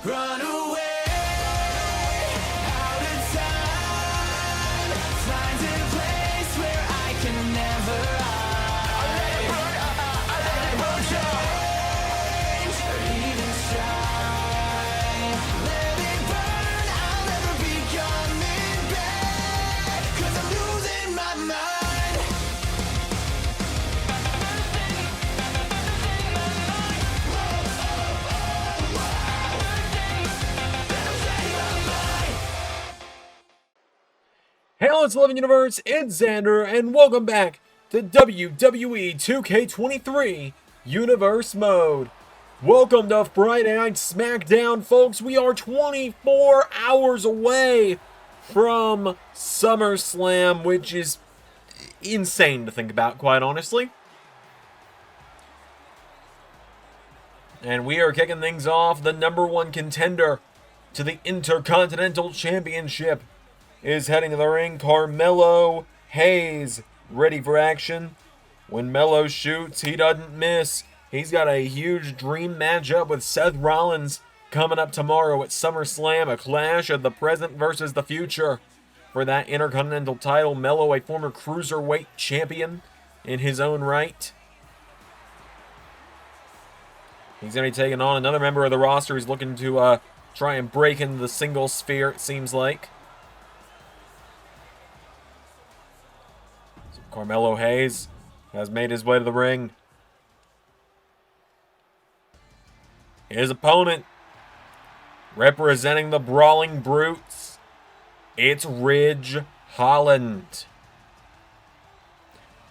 Run away, out of time. Find a place where I can never hide. I let it burn, change or even shine. Let it burn, I'll never be coming back. 'Cause I'm losing my mind. Hello, it's 11 Universe, it's Xander, and welcome back to WWE 2K23 Universe Mode. Welcome to Friday Night SmackDown, folks. We are 24 hours away from SummerSlam, which is insane to think about, quite honestly. And we are kicking things off. The #1 contender to the Intercontinental Championship is heading to the ring. Carmelo Hayes, ready for action. When Melo shoots, he doesn't miss. He's got a huge dream matchup with Seth Rollins coming up tomorrow at SummerSlam, a clash of the present versus the future for that Intercontinental title. Melo, a former Cruiserweight champion in his own right. He's going to be taking on another member of the roster who's looking to try and break into the singles sphere, it seems like. Carmelo Hayes has made his way to the ring. His opponent, representing the Brawling Brutes, it's Ridge Holland.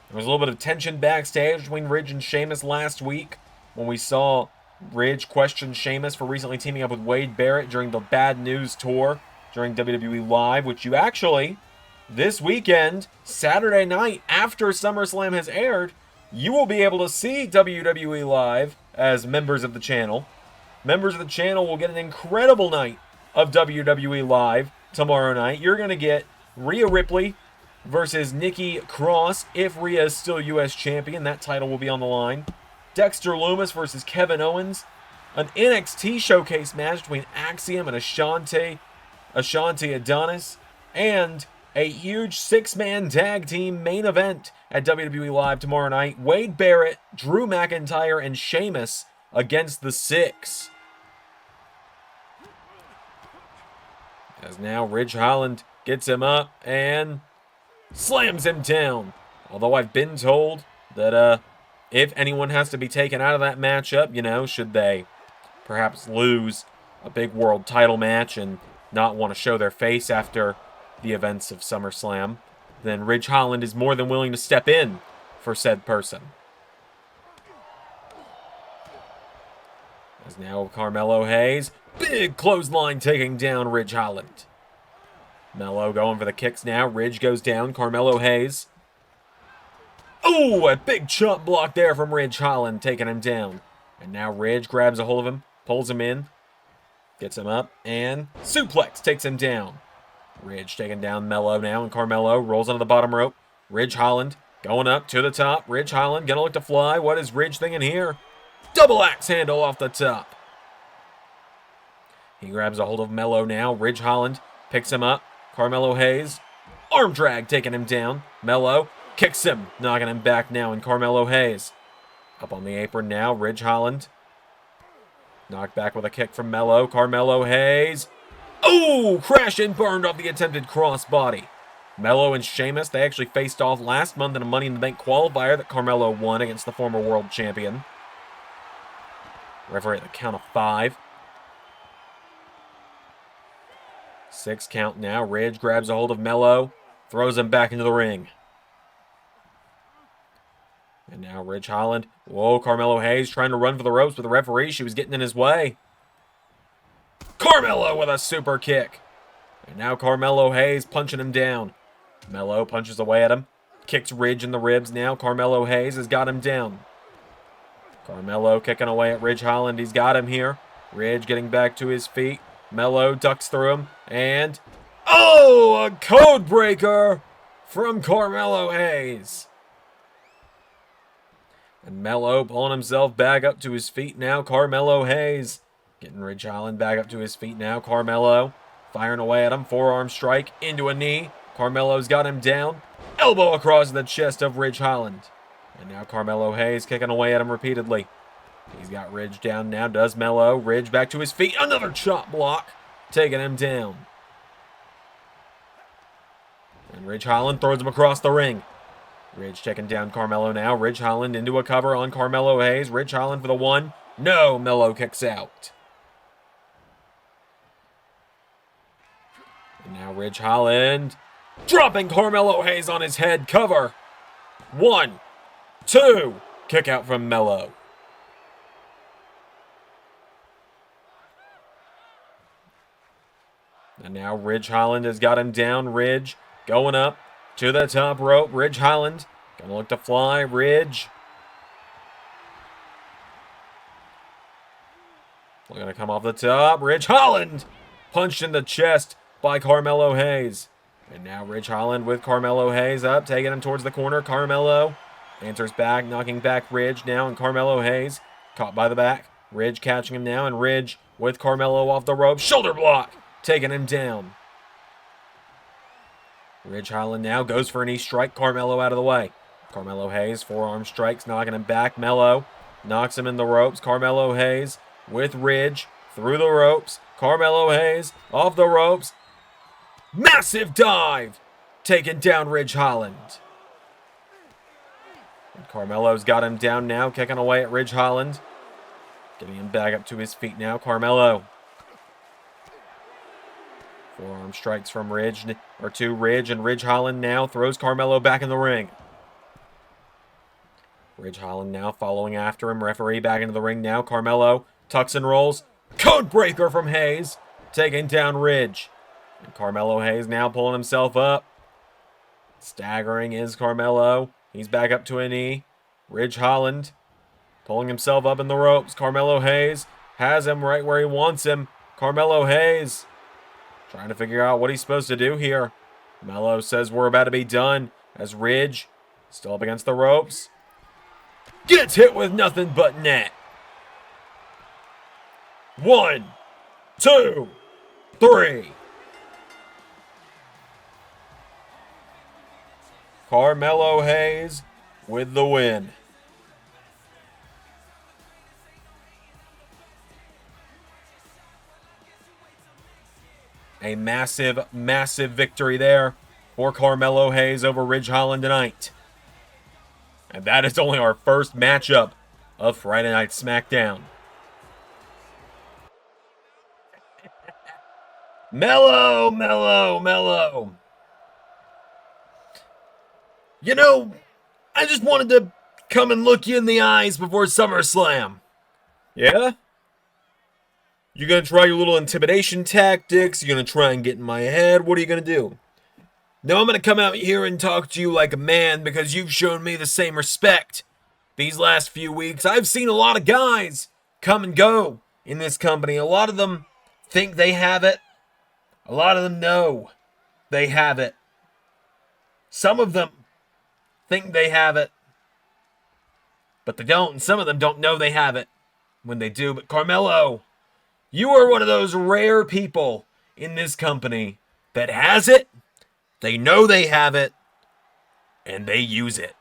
There was a little bit of tension backstage between Ridge and Sheamus last week when we saw Ridge question Sheamus for recently teaming up with Wade Barrett during the Bad News Tour during WWE Live, which you actually, this weekend, Saturday night, after SummerSlam has aired, you will be able to see WWE Live as members of the channel. Members of the channel will get an incredible night of WWE Live tomorrow night. You're going to get Rhea Ripley versus Nikki Cross, if Rhea is still U.S. champion. That title will be on the line. Dexter Lumis versus Kevin Owens. An NXT showcase match between Axiom and Ashante Adonis. And a huge 6-man tag team main event at WWE Live tomorrow night. Wade Barrett, Drew McIntyre, and Sheamus against the Six. As now Ridge Holland gets him up and slams him down. Although I've been told that if anyone has to be taken out of that matchup, you know, should they perhaps lose a big world title match and not want to show their face after the events of SummerSlam, then Ridge Holland is more than willing to step in for said person. As now Carmelo Hayes, big clothesline taking down Ridge Holland. Melo going for the kicks now. Ridge goes down. Carmelo Hayes. Oh, a big chop block there from Ridge Holland, taking him down. And now Ridge grabs a hold of him, pulls him in, gets him up, and suplex takes him down. Ridge taking down Melo now, and Carmelo rolls onto the bottom rope. Ridge Holland going up to the top. Ridge Holland gonna look to fly. What is Ridge thinking here? Double axe handle off the top. He grabs a hold of Melo now. Ridge Holland picks him up. Carmelo Hayes, arm drag taking him down. Melo kicks him, knocking him back now, and Carmelo Hayes up on the apron now. Ridge Holland knocked back with a kick from Melo. Carmelo Hayes. Oh, crash and burned off the attempted crossbody. Melo and Sheamus, they actually faced off last month in a Money in the Bank qualifier that Carmelo won against the former world champion. Referee at the count of 5. 6 count now. Ridge grabs a hold of Melo, throws him back into the ring. And now Ridge Holland. Whoa, Carmelo Hayes trying to run for the ropes, but the referee, she was getting in his way. Carmelo with a super kick. And now Carmelo Hayes punching him down. Melo punches away at him. Kicks Ridge in the ribs now. Carmelo Hayes has got him down. Carmelo kicking away at Ridge Holland. He's got him here. Ridge getting back to his feet. Melo ducks through him. And, oh, a code breaker from Carmelo Hayes. And Melo pulling himself back up to his feet now. Carmelo Hayes Getting Ridge Holland back up to his feet now. Carmelo firing away at him. Forearm strike into a knee. Carmelo's got him down. Elbow across the chest of Ridge Holland. And now Carmelo Hayes kicking away at him repeatedly. He's got Ridge down now. Does Melo. Ridge back to his feet. Another chop block. Taking him down. And Ridge Holland throws him across the ring. Ridge checking down Carmelo now. Ridge Holland into a cover on Carmelo Hayes. Ridge Holland for the one. No, Melo kicks out. And now Ridge Holland dropping Carmelo Hayes on his head. Cover. 1, 2. Kick out from Melo. And now Ridge Holland has got him down. Ridge going up to the top rope. Ridge Holland gonna look to fly. Ridge looking to come off the top. Ridge Holland punched in the chest by Carmelo Hayes. And now Ridge Holland with Carmelo Hayes up, taking him towards the corner. Carmelo answers back, knocking back Ridge now, and Carmelo Hayes caught by the back. Ridge catching him now, and Ridge with Carmelo off the rope. Shoulder block, taking him down. Ridge Holland now goes for a knee strike. Carmelo out of the way. Carmelo Hayes, forearm strikes, knocking him back. Melo knocks him in the ropes. Carmelo Hayes with Ridge through the ropes. Carmelo Hayes off the ropes. Massive dive, taking down Ridge Holland. And Carmelo's got him down now, kicking away at Ridge Holland. Getting him back up to his feet now. Carmelo. Forearm strikes from Ridge, or to Ridge, and Ridge Holland now throws Carmelo back in the ring. Ridge Holland now following after him. Referee back into the ring now. Carmelo tucks and rolls. Code breaker from Hayes, taking down Ridge. And Carmelo Hayes now pulling himself up. Staggering is Carmelo. He's back up to a knee. Ridge Holland pulling himself up in the ropes. Carmelo Hayes has him right where he wants him. Carmelo Hayes trying to figure out what he's supposed to do here. Melo says we're about to be done as Ridge, still up against the ropes, gets hit with nothing but net. 1, 2, 3. Carmelo Hayes with the win. A massive, massive victory there for Carmelo Hayes over Ridge Holland tonight. And that is only our first matchup of Friday Night SmackDown. Melo, Melo, Melo. You know, I just wanted to come and look you in the eyes before SummerSlam. Yeah? You gonna try your little intimidation tactics? You gonna try and get in my head? What are you gonna do? No, I'm gonna come out here and talk to you like a man because you've shown me the same respect. These last few weeks, I've seen a lot of guys come and go in this company. A lot of them think they have it. A lot of them know they have it. Some of them think they have it, but they don't. And some of them don't know they have it when they do. But Carmelo, you are one of those rare people in this company that has it, they know they have it, and they use it.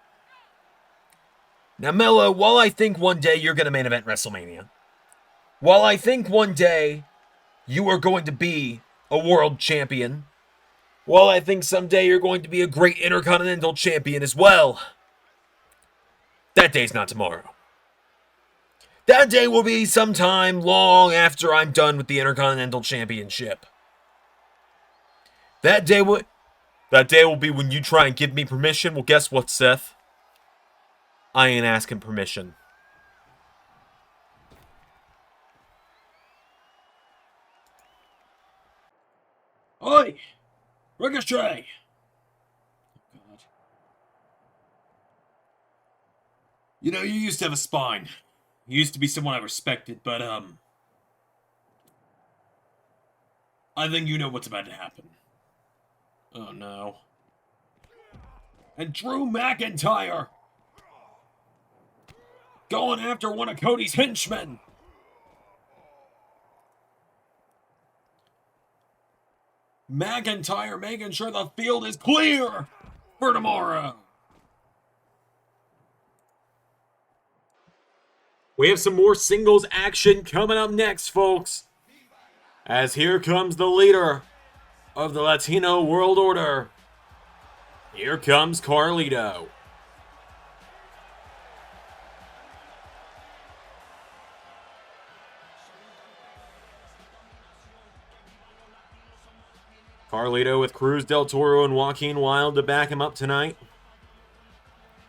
Now, Melo, while I think one day you're going to main event WrestleMania, while I think one day you are going to be a world champion, while I think someday you're going to be a great Intercontinental Champion as well, that day's not tomorrow. That day will be sometime long after I'm done with the Intercontinental Championship. That day will be when you try and give me permission. Well, guess what, Seth? I ain't asking permission. Oi! Ricochet! Oh, God. You know, you used to have a spine. You used to be someone I respected, but, I think you know what's about to happen. Oh, no. And Drew McIntyre going after one of Cody's henchmen. McIntyre making sure the field is clear for tomorrow. We have some more singles action coming up next, folks. As here comes the leader of the Latino World Order. Here comes Carlito. Carlito with Cruz del Toro and Joaquin Wilde to back him up tonight.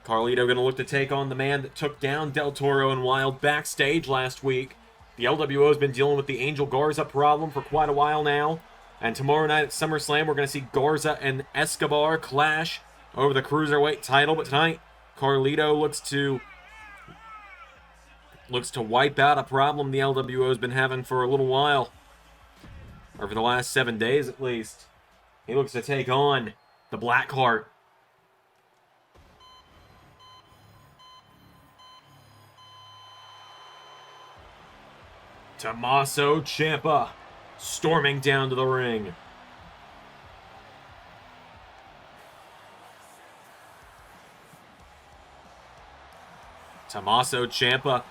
Carlito going to look to take on the man that took down Del Toro and Wilde backstage last week. The LWO has been dealing with the Angel Garza problem for quite a while now. And tomorrow night at SummerSlam, we're going to see Garza and Escobar clash over the Cruiserweight title. But tonight, Carlito looks to wipe out a problem the LWO has been having for a little while. Or for the last 7 days at least. He looks to take on the Blackheart. Tommaso Ciampa storming down to the ring. Tommaso Ciampa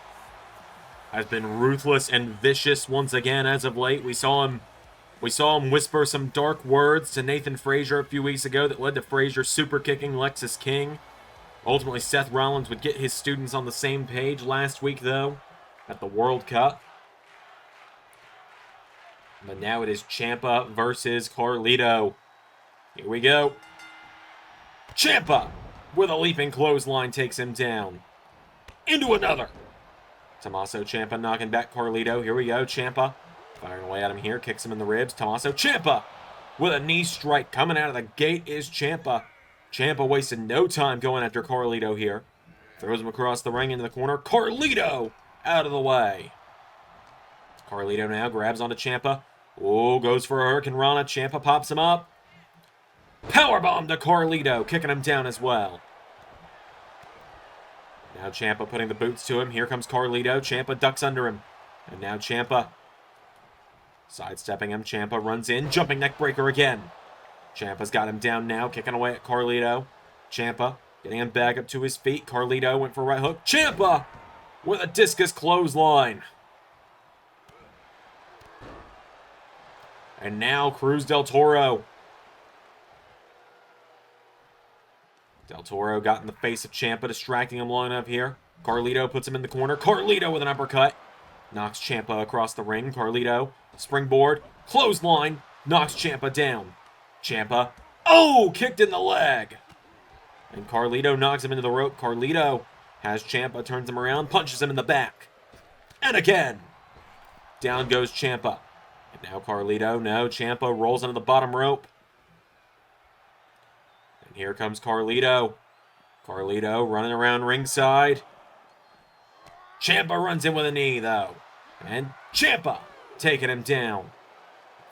has been ruthless and vicious once again as of late. We saw him whisper some dark words to Nathan Frazier a few weeks ago that led to Frazier super kicking Lexis King. Ultimately, Seth Rollins would get his students on the same page last week, though, at the World Cup. But now it is Ciampa versus Carlito. Here we go. Ciampa with a leaping clothesline takes him down. Into another. Tommaso Ciampa knocking back Carlito. Here we go. Ciampa firing away at him here. Kicks him in the ribs. Tommaso Ciampa with a knee strike. Coming out of the gate is Ciampa. Ciampa wasted no time going after Carlito here. Throws him across the ring into the corner. Carlito out of the way. Carlito now grabs onto Ciampa. Oh, goes for a Hurricane Rana. Ciampa pops him up. Powerbomb to Carlito, kicking him down as well. Now Ciampa putting the boots to him. Here comes Carlito. Ciampa ducks under him. And now Ciampa sidestepping him. Ciampa runs in. Jumping neck breaker again. Ciampa's got him down now. Kicking away at Carlito. Ciampa getting him back up to his feet. Carlito went for a right hook. Ciampa with a discus clothesline. And now Cruz del Toro. Del Toro got in the face of Ciampa, distracting him long enough here. Carlito puts him in the corner. Carlito with an uppercut. Knocks Ciampa across the ring. Carlito, springboard, clothesline, knocks Ciampa down. Ciampa, oh, kicked in the leg. And Carlito knocks him into the rope. Carlito has Ciampa, turns him around, punches him in the back. And again. Down goes Ciampa. And now Carlito, no, Ciampa rolls into the bottom rope. And here comes Carlito. Carlito running around ringside. Ciampa runs in with a knee, though. And Ciampa taking him down.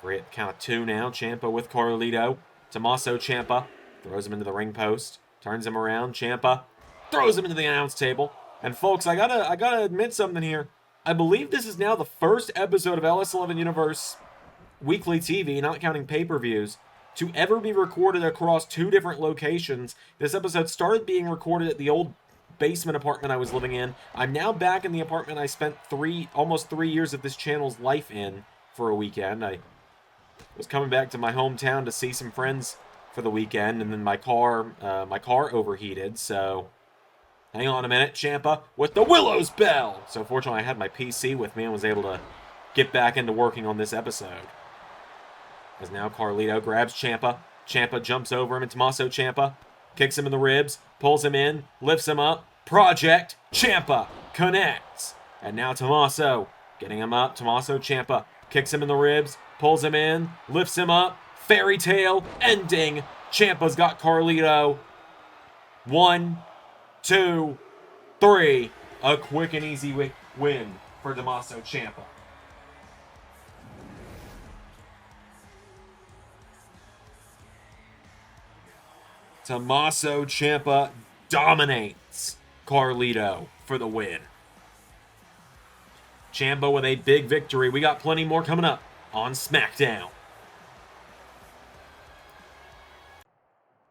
We're at count of 2 now. Ciampa with Carlito. Tommaso Ciampa throws him into the ring post. Turns him around. Ciampa throws him into the announce table. And folks, I gotta admit something here. I believe this is now the first episode of LS11 Universe Weekly TV, not counting pay-per-views, to ever be recorded across 2 different locations. This episode started being recorded at the old basement apartment I was living in. I'm now back in the apartment I spent almost 3 years of this channel's life in for a weekend. I was coming back to my hometown to see some friends for the weekend, and then my car overheated, so hang on a minute. Ciampa with the Willow's Bell. So fortunately I had my PC with me and was able to get back into working on this episode. As now Carlito grabs Ciampa. Ciampa jumps over him, and Tommaso Ciampa kicks him in the ribs, pulls him in, lifts him up. Project Ciampa connects. And now Tommaso getting him up. Tommaso Ciampa kicks him in the ribs, pulls him in, lifts him up. Fairy tale ending. Ciampa's got Carlito. 1, 2, 3. A quick and easy win for Tommaso Ciampa. Tommaso Ciampa dominates Carlito for the win. Ciampa with a big victory. We got plenty more coming up on SmackDown.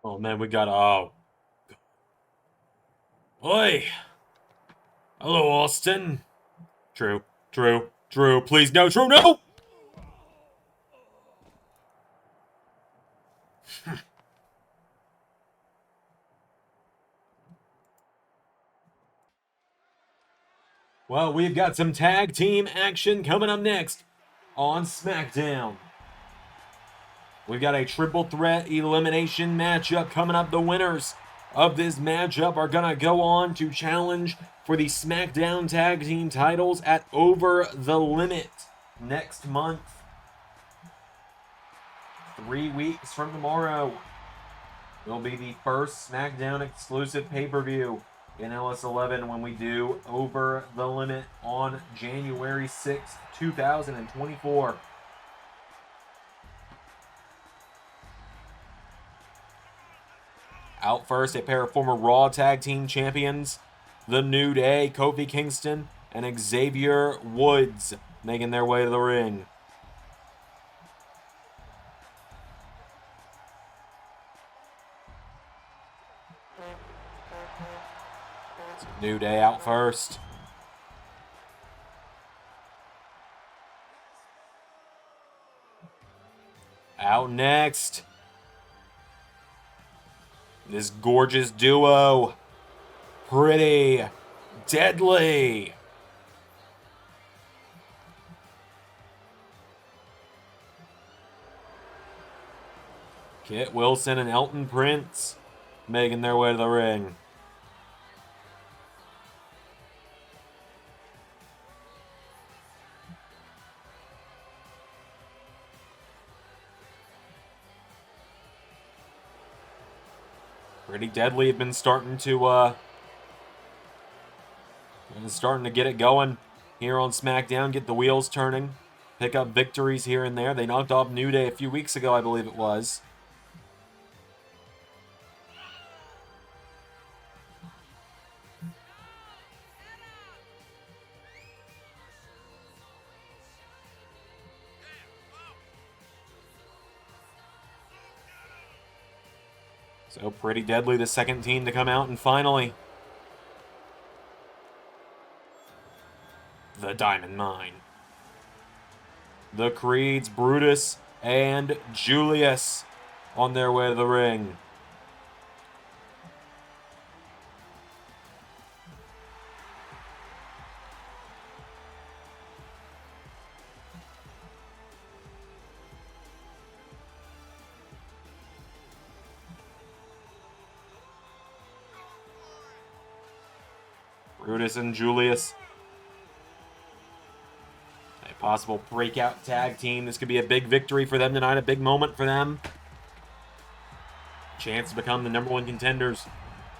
Oh, man, we got... Oh. Oi! Hello, Austin. Drew. Please, no, Drew, no! Well, we've got some tag team action coming up next on SmackDown. We've got a triple threat elimination matchup coming up. The winners of this matchup are going to go on to challenge for the SmackDown Tag Team titles at Over the Limit next month. 3 weeks from tomorrow will be the first SmackDown exclusive pay-per-view in LS11 when we do Over the Limit on January 6th, 2024. Out first, a pair of former Raw Tag Team Champions, The New Day, Kofi Kingston, and Xavier Woods, making their way to the ring. New Day out first. Out next, this gorgeous duo, Pretty Deadly. Kit Wilson and Elton Prince making their way to the ring. Pretty Deadly have been starting to get it going here on SmackDown, get the wheels turning, pick up victories here and there. They knocked off New Day a few weeks ago, I believe it was. So Pretty Deadly, the second team to come out, and finally, the Diamond Mine. The Creeds, Brutus, and Julius on their way to the ring. Brutus and Julius. A possible breakout tag team. This could be a big victory for them tonight, a big moment for them. Chance to become the #1 contenders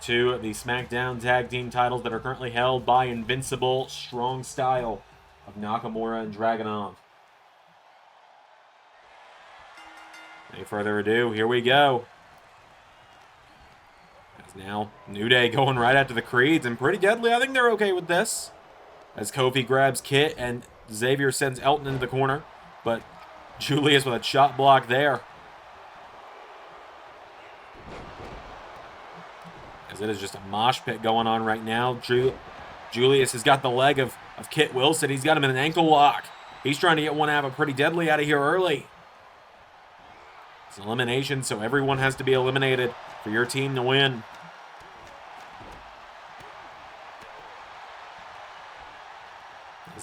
to the SmackDown Tag Team titles that are currently held by Invincible Strong Style of Nakamura and Dragunov. Any further ado, here we go. Now, New Day going right after the Creeds, and Pretty Deadly, I think they're okay with this. As Kofi grabs Kit, and Xavier sends Elton into the corner, but Julius with a chop block there. As it is just a mosh pit going on right now. Julius has got the leg of Kit Wilson. He's got him in an ankle lock. He's trying to get one out of Pretty Deadly out of here early. It's an elimination, so everyone has to be eliminated for your team to win.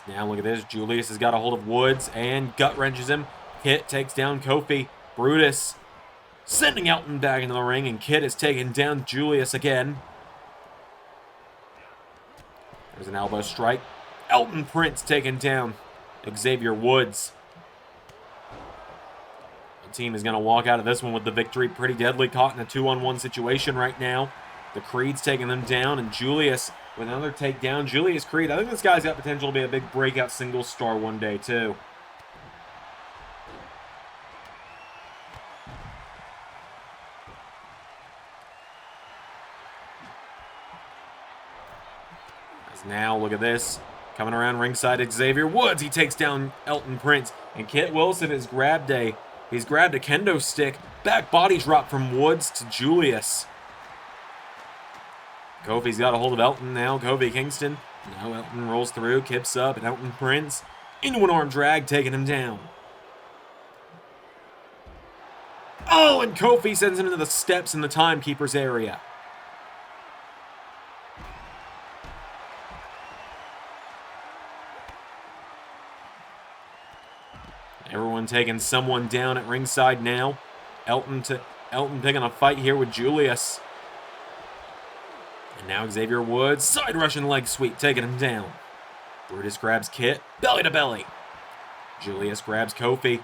Now look at this. Julius has got a hold of Woods and gut wrenches him. Kit takes down Kofi. Brutus sending Elton back into the ring, and Kit is taking down Julius again. There's an elbow strike. Elton Prince taking down Xavier Woods. The team is going to walk out of this one with the victory. Pretty Deadly caught in a 2-on-1 situation right now. The Creed's taking them down, and Julius with another takedown. Julius Creed, I think this guy's got potential to be a big breakout single star one day, too. As now, look at this. Coming around ringside, Xavier Woods. He takes down Elton Prince. And Kit Wilson has grabbed a He's grabbed a kendo stick. Back body drop from Woods to Julius. Kofi's got a hold of Elton now. Kofi Kingston. Now Elton rolls through, kips up, and Elton Prince into an arm drag, taking him down. Oh, and Kofi sends him into the steps in the timekeeper's area. Everyone taking someone down at ringside now. Elton picking a fight here with Julius. And now Xavier Woods, side Russian leg sweep, taking him down. Brutus grabs Kit, belly to belly. Julius grabs Kofi.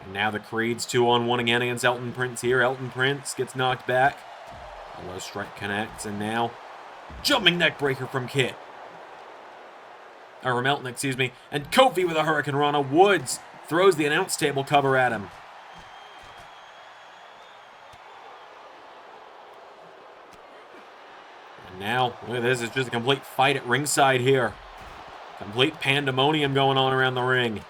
And now the Creeds 2-on-1 again against Elton Prince here. Elton Prince gets knocked back. A low strike connects, and now jumping neck breaker from Kit. Or from Elton, excuse me. And Kofi with a Hurricane Rana. Woods throws the announce table cover at him. And now, look at this. It's just a complete fight at ringside here. Complete pandemonium going on around the ring.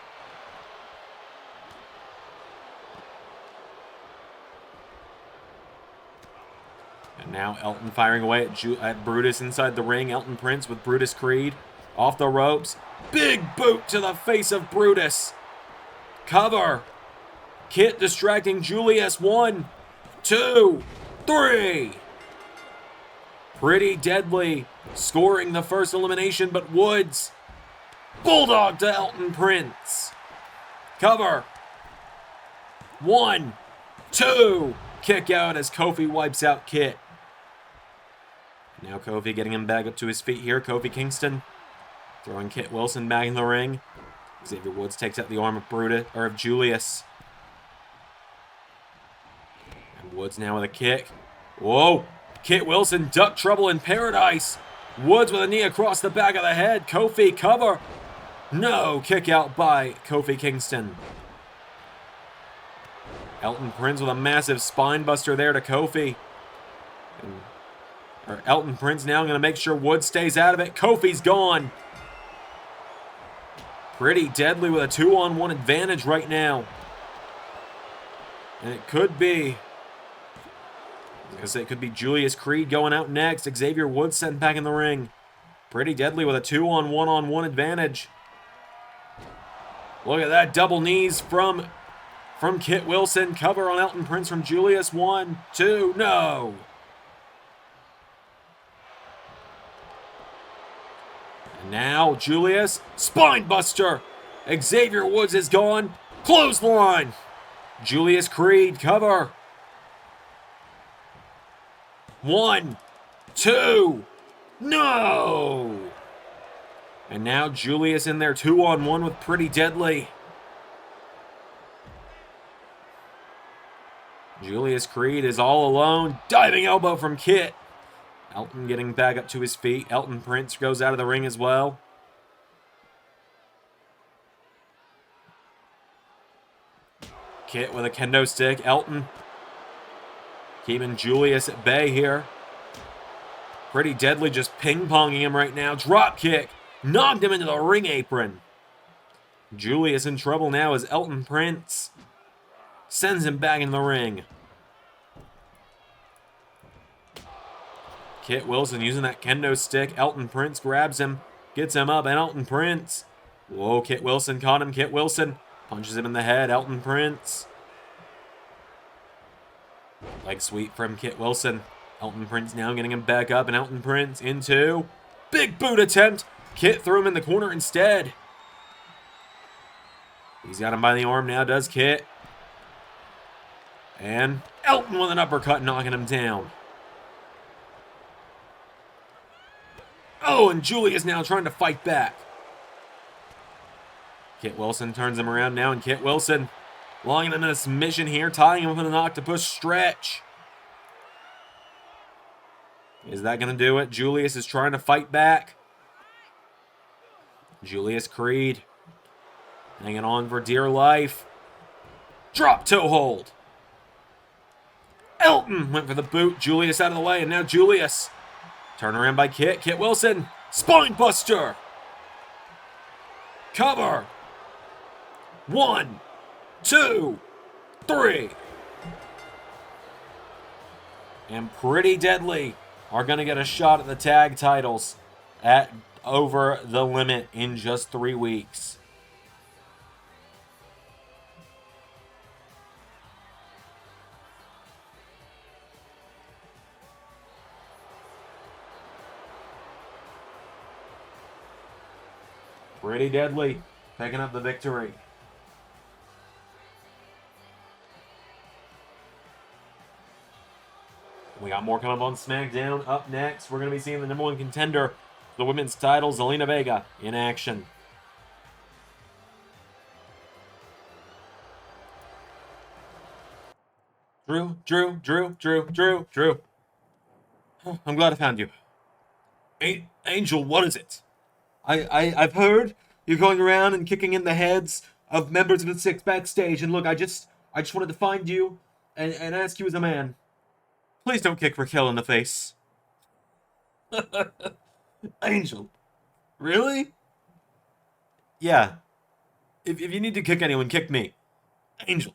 And now Elton firing away at Brutus inside the ring. Elton Prince with Brutus Creed. Off the ropes. Big boot to the face of Brutus. Cover. Kit distracting Julius. 1, 2, 3. Pretty Deadly scoring the first elimination, but Woods. Bulldog to Elton Prince. Cover. 1, 2. Kick out as Kofi wipes out Kit. Now Kofi getting him back up to his feet here. Kofi Kingston throwing Kit Wilson back in the ring. Xavier Woods takes out the arm of Julius. And Woods now with a kick. Whoa! Kit Wilson duck trouble in paradise. Woods with a knee across the back of the head. Kofi cover. No, kick out by Kofi Kingston. Elton Prince with a massive spine buster there to Kofi. Elton Prince now going to make sure Woods stays out of it. Kofi's gone. Pretty Deadly with a 2-on-1 advantage right now. And it could be... I was going to say it could be Julius Creed going out next. Xavier Woods sent back in the ring. Pretty Deadly with a 2-on-1 advantage. Look at that. Double knees from Kit Wilson. Cover on Elton Prince from Julius. 1, 2, no! And now Julius, spine buster. Xavier Woods is gone. Clothesline. Julius Creed, cover. 1, 2, no! And now Julius in there 2-on-1 with Pretty Deadly. Julius Creed is all alone. Diving elbow from Kit. Elton getting back up to his feet. Elton Prince goes out of the ring as well. Kit with a kendo stick. Elton keeping Julius at bay here. Pretty Deadly just ping-ponging him right now. Drop kick. Knocked him into the ring apron. Julius in trouble now as Elton Prince sends him back in the ring. Kit Wilson using that kendo stick. Elton Prince grabs him, gets him up, and Elton Prince. Whoa, Kit Wilson caught him. Kit Wilson punches him in the head. Elton Prince. Leg sweep from Kit Wilson. Elton Prince now getting him back up, and Elton Prince into big boot attempt. Kit threw him in the corner instead. He's got him by the arm now, does Kit. And Elton with an uppercut, knocking him down. Oh, and Julius now trying to fight back. Kit Wilson turns him around now, and Kit Wilson longing him in a submission here, tying him with an octopus stretch. Is that going to do it? Julius is trying to fight back. Julius Creed hanging on for dear life. Drop toe hold. Elton went for the boot. Julius out of the way, and now Julius. Turn around by Kit. Kit Wilson. Spine buster. Cover. 1, 2, 3. And Pretty Deadly are going to get a shot at the tag titles at Over the Limit in just 3 weeks. Pretty Deadly picking up the victory. We got more coming up on SmackDown. Up next, we're going to be seeing the number 1 contender for the women's title, Zelina Vega, in action. Drew. I'm glad I found you. Angel, what is it? I've heard you're going around and kicking in the heads of members of the Six backstage, and look, I just wanted to find you and ask you as a man. Please don't kick Raquel in the face. Angel. Really? Yeah. If you need to kick anyone, kick me. Angel.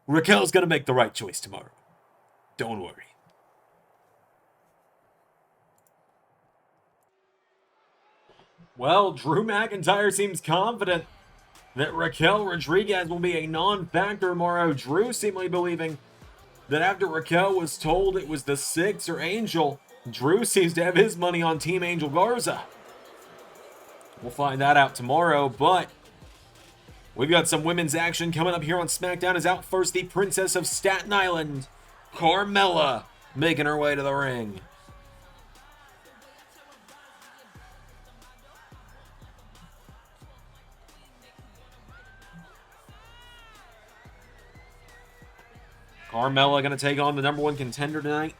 Raquel's gonna make the right choice tomorrow. Don't worry. Well, Drew McIntyre seems confident that Raquel Rodriguez will be a non-factor tomorrow. Drew seemingly believing that after Raquel was told it was the Six or Angel, Drew seems to have his money on Team Angel Garza. We'll find that out tomorrow, but we've got some women's action coming up here on SmackDown. Is out first the Princess of Staten Island, Carmella, making her way to the ring. Carmella going to take on the number 1 contender tonight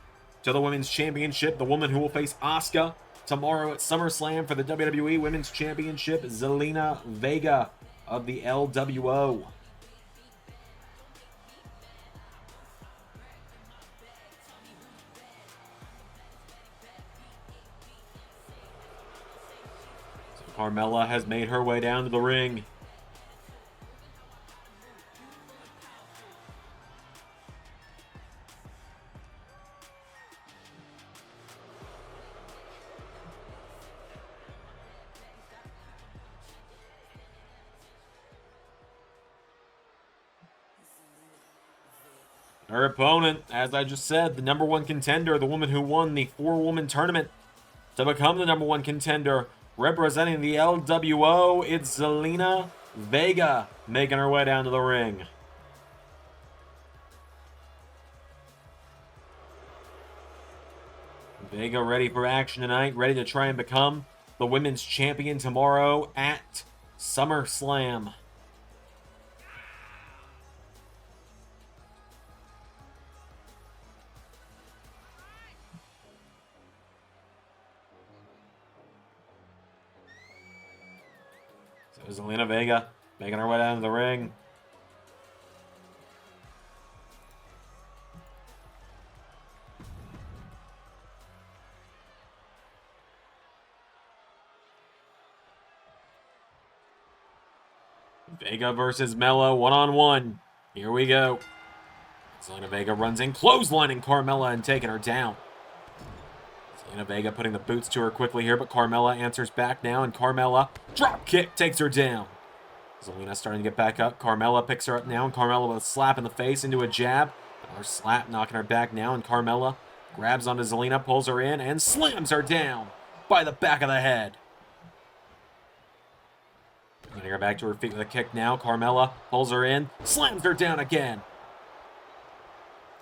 to the Women's Championship, the woman who will face Asuka tomorrow at SummerSlam for the WWE Women's Championship, Zelina Vega of the LWO. So Carmella has made her way down to the ring. Her opponent, as I just said, the number 1 contender, the woman who won the 4-woman tournament to become the number 1 contender, representing the LWO, it's Zelina Vega, making her way down to the ring. Vega ready for action tonight, ready to try and become the women's champion tomorrow at SummerSlam. So Zelina Vega making her way down to the ring. Vega versus Mello, one-on-one. Here we go. Zelina Vega runs in, clotheslining Carmella and taking her down. Zelina Vega putting the boots to her quickly here, but Carmella answers back now, and Carmella, drop kick, takes her down. Zelina starting to get back up. Carmella picks her up now, and Carmella with a slap in the face into a jab. Another slap knocking her back now, and Carmella grabs onto Zelina, pulls her in, and slams her down by the back of the head. Getting her back to her feet with a kick now. Carmella pulls her in, slams her down again.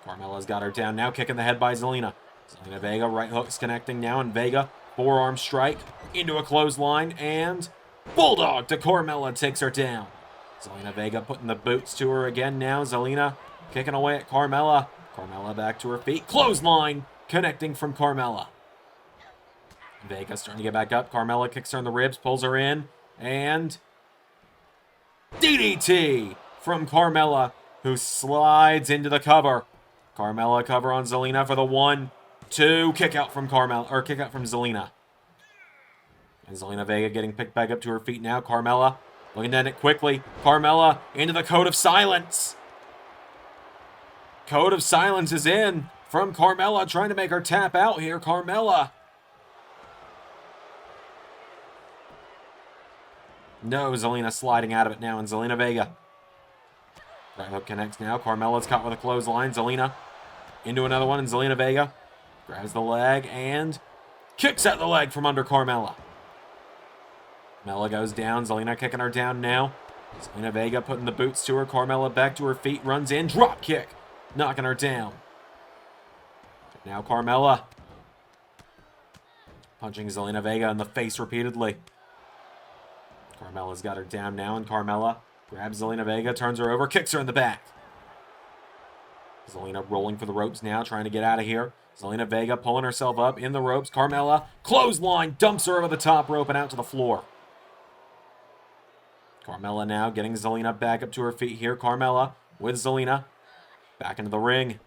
Carmella's got her down now, kicking the head by Zelina. Zelina Vega, right hooks connecting now, and Vega, forearm strike into a clothesline, and Bulldog to Carmella takes her down. Zelina Vega putting the boots to her again now. Zelina kicking away at Carmella. Carmella back to her feet. Clothesline connecting from Carmella. Vega starting to get back up. Carmella kicks her in the ribs, pulls her in, and DDT from Carmella, who slides into the cover. Carmella cover on Zelina for the 1-2 kick out from Carmella, or kick out from Zelina. And Zelina Vega getting picked back up to her feet now. Carmella Looking to end it quickly. Carmella into the Code of Silence. Code of Silence is in from Carmella, trying to make her tap out here. Carmella. No, Zelina sliding out of it now, and Zelina Vega. Right hook connects now. Carmella's caught with a clothesline. Zelina into another one, and Zelina Vega grabs the leg and kicks at the leg from under Carmella. Carmella goes down. Zelina kicking her down now. Zelina Vega putting the boots to her. Carmella back to her feet, runs in, drop kick, knocking her down. Now Carmella punching Zelina Vega in the face repeatedly. Carmella's got her down now, and Carmella grabs Zelina Vega, turns her over, kicks her in the back. Zelina rolling for the ropes now, trying to get out of here. Zelina Vega pulling herself up in the ropes. Carmella, clothesline, dumps her over the top rope and out to the floor. Carmella now getting Zelina back up to her feet here. Carmella with Zelina back into the ring.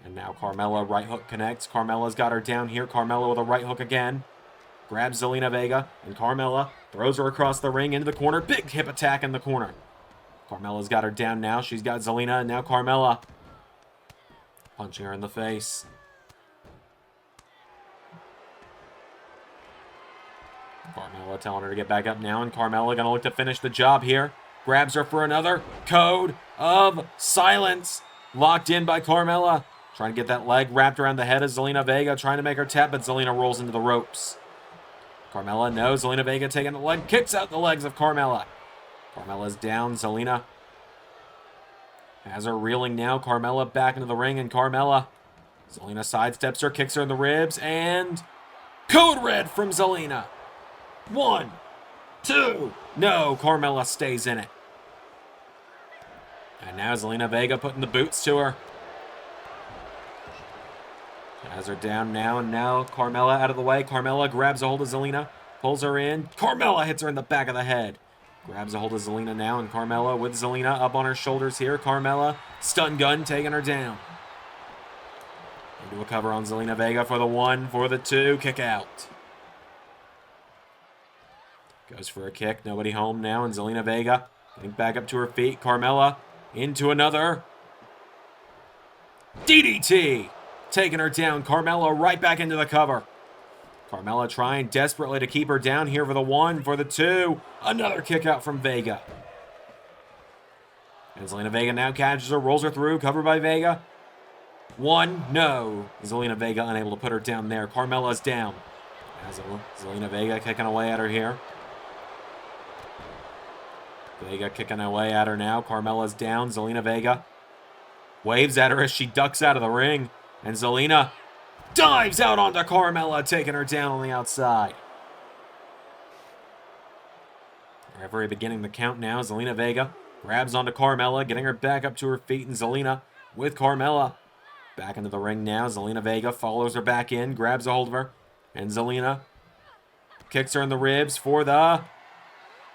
And now Carmella, right hook connects. Carmella's got her down here. Carmella with a right hook again. Grabs Zelina Vega, and Carmella throws her across the ring into the corner. Big hip attack in the corner. Carmella's got her down now. She's got Zelina, and now Carmella punching her in the face. Carmella telling her to get back up now, and Carmella gonna look to finish the job here. Grabs her for another Code of Silence. Locked in by Carmella. Trying to get that leg wrapped around the head of Zelina Vega, trying to make her tap, but Zelina rolls into the ropes. Carmella knows. Zelina Vega taking the leg, kicks out the legs of Carmella. Carmella's down. Zelina has her reeling now. Carmella back into the ring, and Carmella. Zelina sidesteps her, kicks her in the ribs, and Code Red from Zelina. 1, 2. No, Carmella stays in it. And now Zelina Vega putting the boots to her. Has her down now, and now Carmella out of the way. Carmella grabs a hold of Zelina, pulls her in. Carmella hits her in the back of the head. Grabs a hold of Zelina now, and Carmella with Zelina up on her shoulders here. Carmella, stun gun, taking her down. Into a cover on Zelina Vega for the 1, for the 2, kick out. Goes for a kick, nobody home now, and Zelina Vega getting back up to her feet. Carmella into another DDT. Taking her down. Carmella right back into the cover. Carmella trying desperately to keep her down here for the 1, for the 2. Another kick out from Vega. And Zelina Vega now catches her, rolls her through, covered by Vega. 1, no. Zelina Vega unable to put her down there. Carmella's down. As Zelina Vega kicking away at her here. Vega kicking away at her now. Carmella's down. Zelina Vega waves at her as she ducks out of the ring. And Zelina dives out onto Carmella, taking her down on the outside. Referee beginning the count now. Zelina Vega grabs onto Carmella, getting her back up to her feet. And Zelina with Carmella back into the ring now. Zelina Vega follows her back in, grabs a hold of her. And Zelina kicks her in the ribs for the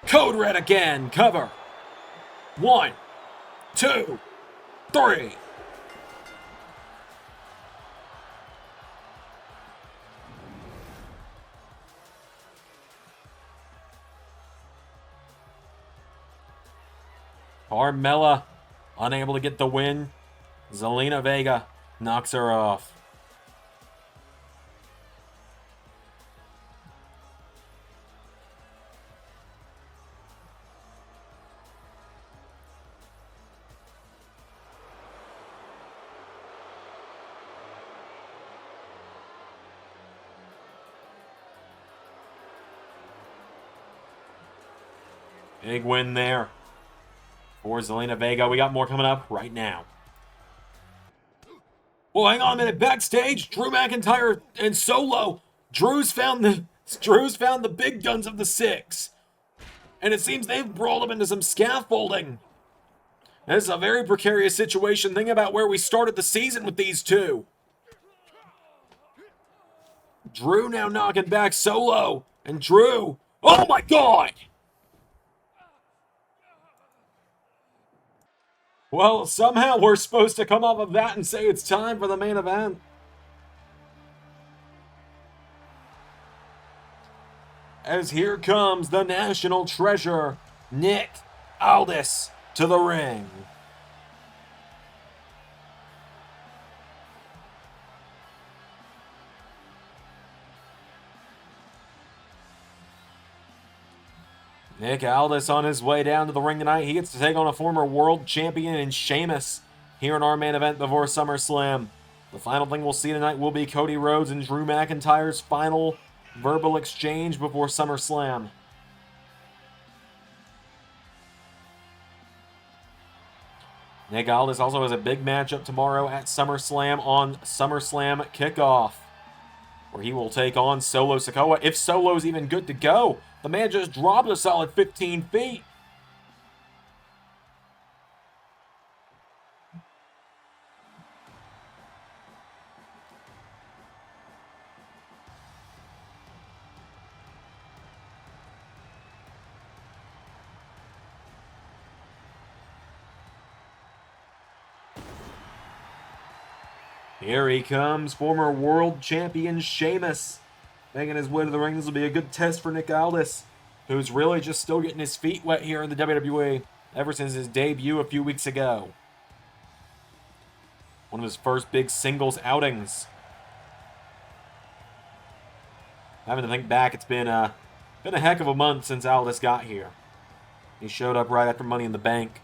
Code Red again. Cover. 1, 2, 3. Carmella unable to get the win. Zelina Vega knocks her off. Big win there for Zelina Vega. We got more coming up right now. Well, hang on a minute. Backstage, Drew McIntyre and Solo. Drew's found the big guns of the 6. And it seems they've brawled them into some scaffolding. This is a very precarious situation. Think about where we started the season with these two. Drew now knocking back Solo. And Drew, oh my God! Well, somehow we're supposed to come off of that and say it's time for the main event. as here comes the national treasure, Nick Aldis, to the ring. Nick Aldis on his way down to the ring tonight. He gets to take on a former world champion in Sheamus here in our main event before SummerSlam. The final thing we'll see tonight will be Cody Rhodes and Drew McIntyre's final verbal exchange before SummerSlam. Nick Aldis also has a big matchup tomorrow at SummerSlam on SummerSlam Kickoff, where he will take on Solo Sikoa. If Solo's even good to go, the man just dropped a solid 15 feet. Here he comes, former world champion Sheamus, making his way to the ring. This will be a good test for Nick Aldis, who's really just still getting his feet wet here in the WWE ever since his debut a few weeks ago. One of his first big singles outings. Having to think back, it's been a heck of a month since Aldis got here. He showed up right after Money in the Bank.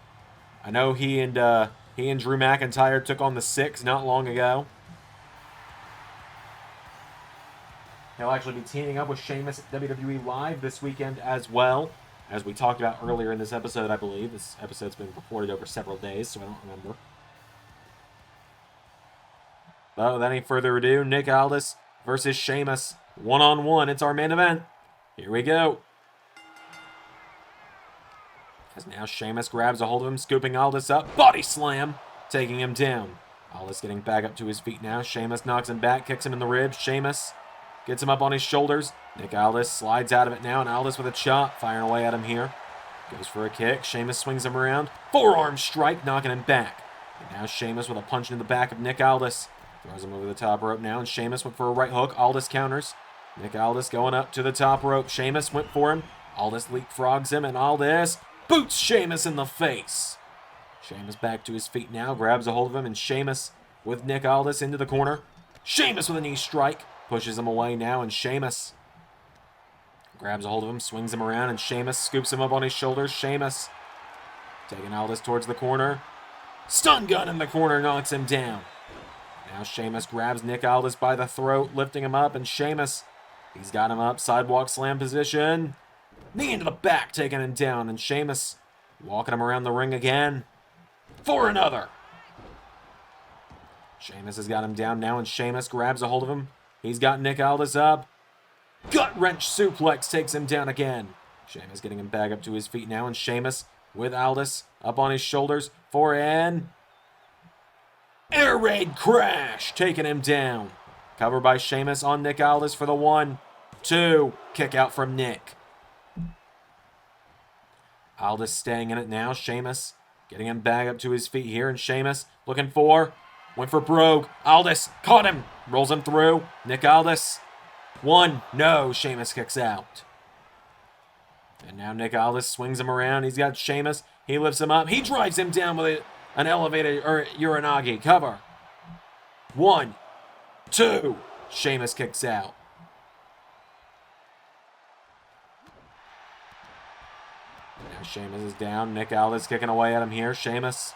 I know he and Drew McIntyre took on the Six not long ago. He'll actually be teaming up with Sheamus at WWE Live this weekend as well, as we talked about earlier in this episode, I believe. This episode's been recorded over several days, so I don't remember. But without any further ado, Nick Aldis versus Sheamus. One-on-one, it's our main event. Here we go. As now Sheamus grabs a hold of him, scooping Aldis up. Body slam, taking him down. Aldis getting back up to his feet now. Sheamus knocks him back, kicks him in the ribs. Sheamus gets him up on his shoulders. Nick Aldis slides out of it now, and Aldis with a chop, firing away at him here. Goes for a kick. Sheamus swings him around. Forearm strike, knocking him back. And now Sheamus with a punch in the back of Nick Aldis. Throws him over the top rope now, and Sheamus went for a right hook. Aldis counters. Nick Aldis going up to the top rope. Sheamus went for him. Aldis leapfrogs him, and Aldis boots Sheamus in the face. Sheamus back to his feet now, grabs a hold of him, and Sheamus with Nick Aldis into the corner. Sheamus with a knee strike, pushes him away now, and Sheamus grabs a hold of him, swings him around, and Sheamus scoops him up on his shoulders. Sheamus taking Aldis towards the corner. Stun gun in the corner knocks him down. Now Sheamus grabs Nick Aldis by the throat, lifting him up, and Sheamus, he's got him up, sidewalk slam position. Knee into the back, taking him down, and Sheamus walking him around the ring again for another. Sheamus has got him down now, and Sheamus grabs a hold of him. He's got Nick Aldis up. Gut wrench suplex takes him down again. Sheamus getting him back up to his feet now, and Sheamus with Aldis up on his shoulders for an air raid crash, taking him down. Covered by Sheamus on Nick Aldis for the 1-2 kick out from Nick. Aldis staying in it now. Sheamus getting him back up to his feet here, and Sheamus looking for, went for brogue. Aldis caught him, rolls him through. Nick Aldis, no, Sheamus kicks out. And now Nick Aldis swings him around. He's got Sheamus. He lifts him up. He drives him down with an elevated Uranagi cover. 1-2. Sheamus kicks out. Now Sheamus is down. Nick Aldis kicking away at him here. Sheamus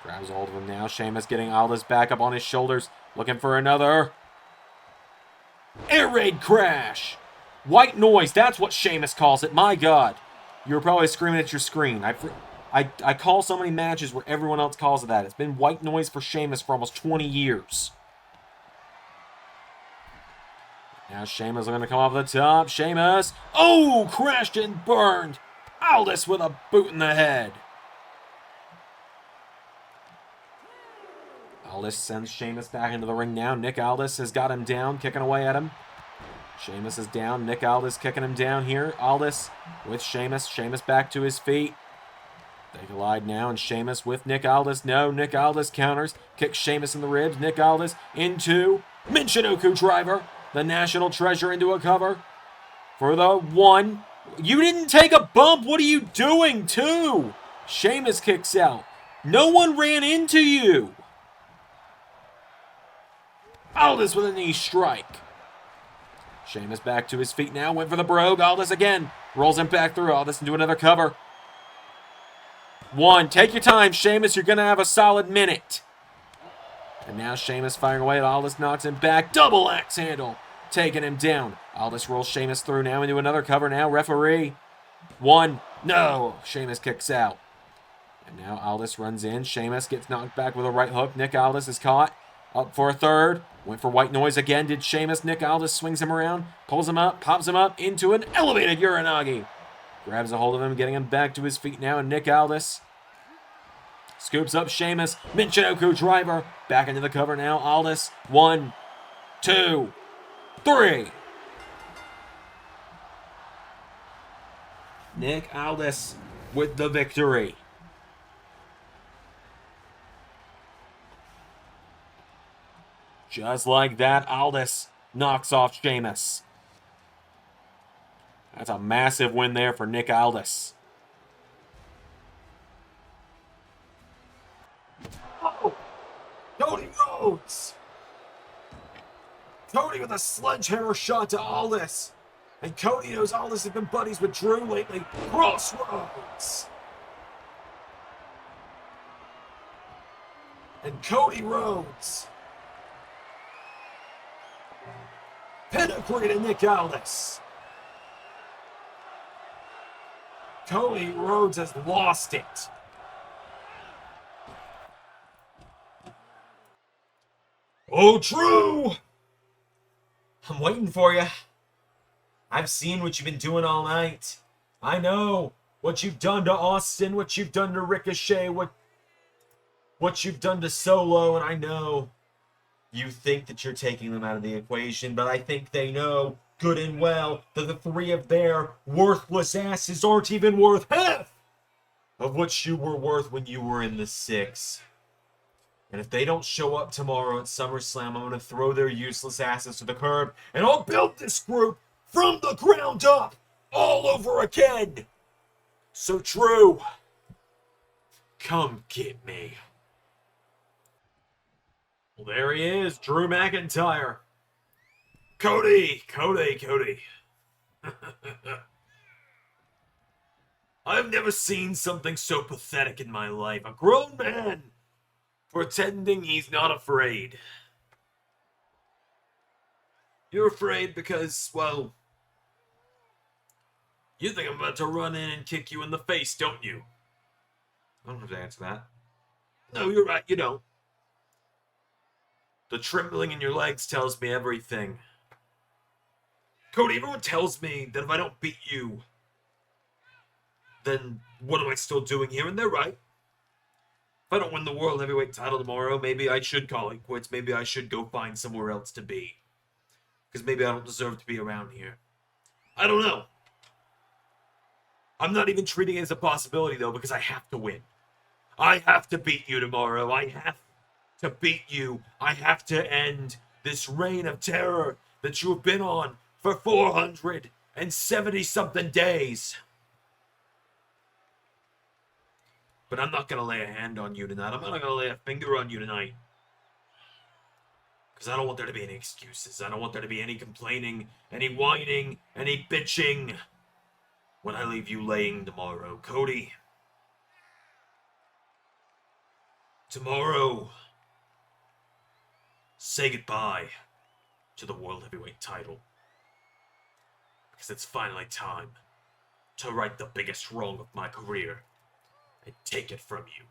grabs a hold of him now. Sheamus getting Aldis back up on his shoulders. Looking for another air raid crash. White noise. That's what Sheamus calls it. My God. You were probably screaming at your screen. I call so many matches where everyone else calls it that. It's been white noise for Sheamus for almost 20 years. Now Sheamus going to come off the top. Sheamus. Oh, crashed and burned. Aldis with a boot in the head. Aldis sends Sheamus back into the ring now. Nick Aldis has got him down, kicking away at him. Sheamus is down. Nick Aldis kicking him down here. Aldis with Sheamus. Sheamus back to his feet. They collide now, and Sheamus with Nick Aldis. No, Nick Aldis counters. Kicks Sheamus in the ribs. Nick Aldis into Michinoku driver. the national treasure, into a cover for the 1. You didn't take a bump. What are you doing? 2. Sheamus kicks out. No one ran into you. Aldis with a knee strike. Sheamus back to his feet now. Went for the brogue. Aldis again. Rolls him back through. Aldis into another cover. 1. Take your time, Sheamus. You're going to have a solid minute. And now Sheamus firing away. Aldis knocks him back. Double axe handle. Taking him down. Aldis rolls Sheamus through now into another cover now. Referee. 1. No. Sheamus kicks out. And now Aldis runs in. Sheamus gets knocked back with a right hook. Nick Aldis is caught. Up for a 3rd. Went for white noise again. Did Sheamus. Nick Aldis swings him around. Pulls him up. Pops him up into an elevated Uranagi. Grabs a hold of him. Getting him back to his feet now. And Nick Aldis scoops up Sheamus. Michinoku driver. Back into the cover now. Aldis. 1, 2, 3. Nick Aldis with the victory. Just like that, Aldis knocks off Sheamus. That's a massive win there for Nick Aldis. Oh! Cody Rhodes! Cody with a sledgehammer shot to Aldis. And Cody knows Aldis has been buddies with Drew lately. Crossroads! And Cody Rhodes pedigree to Nick Aldis. Cody Rhodes has lost it. Oh, Drew! I'm waiting for you. I've seen what you've been doing all night. I know what you've done to Austin, what you've done to Ricochet, what you've done to Solo, and I know you think that you're taking them out of the equation, but I think they know good and well that the 3 of their worthless asses aren't even worth half of what you were worth when you were in the 6. And if they don't show up tomorrow at SummerSlam, I'm going to throw their useless asses to the curb, and I'll build this group from the ground up all over again. So Drew, come get me. Well, there he is, Drew McIntyre. Cody. I've never seen something so pathetic in my life. A grown man pretending he's not afraid. You're afraid because, well, you think I'm about to run in and kick you in the face, don't you? I don't have to answer that. No, you're right, you don't. The trembling in your legs tells me everything. Cody, everyone tells me that if I don't beat you, then what am I still doing here? And they're right. If I don't win the World Heavyweight title tomorrow, maybe I should call it quits. Maybe I should go find somewhere else to be. Because maybe I don't deserve to be around here. I don't know. I'm not even treating it as a possibility, though, because I have to win. I have to beat you tomorrow. I have to beat you. I have to end this reign of terror that you have been on for 470-something days. But I'm not going to lay a hand on you tonight. I'm not going to lay a finger on you tonight. Because I don't want there to be any excuses. I don't want there to be any complaining, any whining, any bitching when I leave you laying tomorrow. Cody, tomorrow, say goodbye to the World Heavyweight title. Because it's finally time to right the biggest wrong of my career and take it from you.